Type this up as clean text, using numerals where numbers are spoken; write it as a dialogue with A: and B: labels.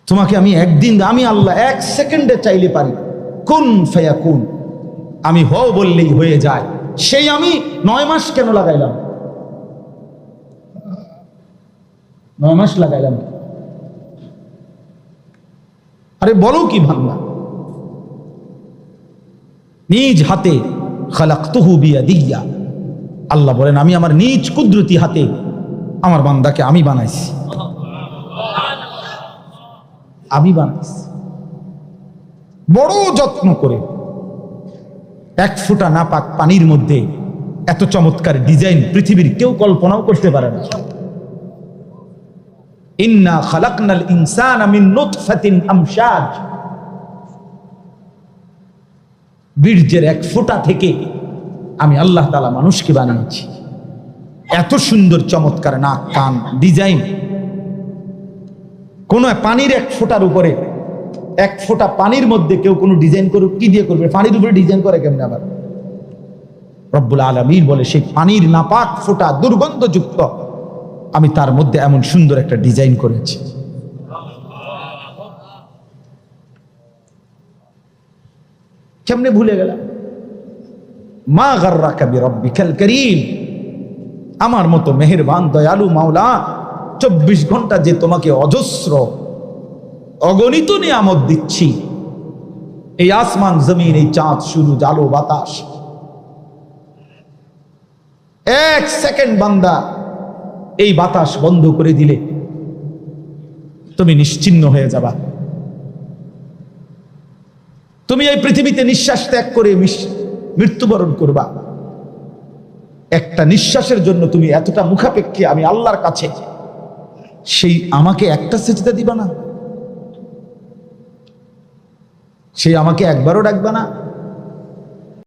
A: তোমাকে আমি একদিন, আমি আল্লাহ এক সেকেন্ডে চাইলে পারি, কুন ফায়াকুন, আমি হও বললেই হয়ে যায়। সেই আমি 9 মাস কেন লাগাইলাম? 9 মাস লাগাইলাম। আরে বলো কি ভাঙ্গা, নিজ হাতে খালাকতুহু বিয়াদিয়া, আল্লাহ বলেন আমি আমার নিজ কুদরতি হাতে আমার বান্দাকে আমি বানাইছি, আমি বানাইছি বড় যত্ন করে। 1 ফোঁটা নাপাক পানির মধ্যে এত চমৎকার ডিজাইন পৃথিবীর কেউ কল্পনাও করতে পারে না। ইন্না খালাকনাল ইনসানা মিন নুতফাতিন আমশাজ, বীর্যের 1 ফোঁটা থেকে আমি আল্লাহ তাআলা মানুষকে বানিয়েছি। এত সুন্দর চমৎকার নাক, কান, ডিজাইন। কোন পানির 1 ফোঁটার উপরে, 1 ফোঁটা পানির মধ্যে কেউ কোনো ডিজাইন করুক, কি দিয়ে করবে? পানির উপরে ডিজাইন করে কেমনে? আবার রব্বুল আলামিন বলে সেই পানির নাপাক ফোঁটা দুর্গন্ধযুক্ত, আমি তার মধ্যে এমন সুন্দর একটা ডিজাইন করেছি। কেমনে ভুলে গেলাম? মা গাররাকা বিরাব্বিকাল কারীম, আমার মতো মেহেরবান দয়ালু মাওলা 24 ঘন্টা যে তোমাকে অজস্র অগণিত নিয়ামত দিচ্ছি, এই আসমান জমিন, এই চাঁদ সূর্য, আলো বাতাস, 1 সেকেন্ড বান্দা এই বাতাস বন্ধ করে দিলে তুমি নিশ্চিহ্ন হয়ে যাবা। তুমি এই পৃথিবীতে নিঃশ্বাস ত্যাগ করে মৃত্যুবরণ করবা। একটা নিঃশ্বাসের জন্য তুমি এতটা মুখাপেক্ষী আমি আল্লাহর কাছে, সেই আমাকে একটা সেজদা দিবা না? সেই আমাকে একবারও ডাকবা না?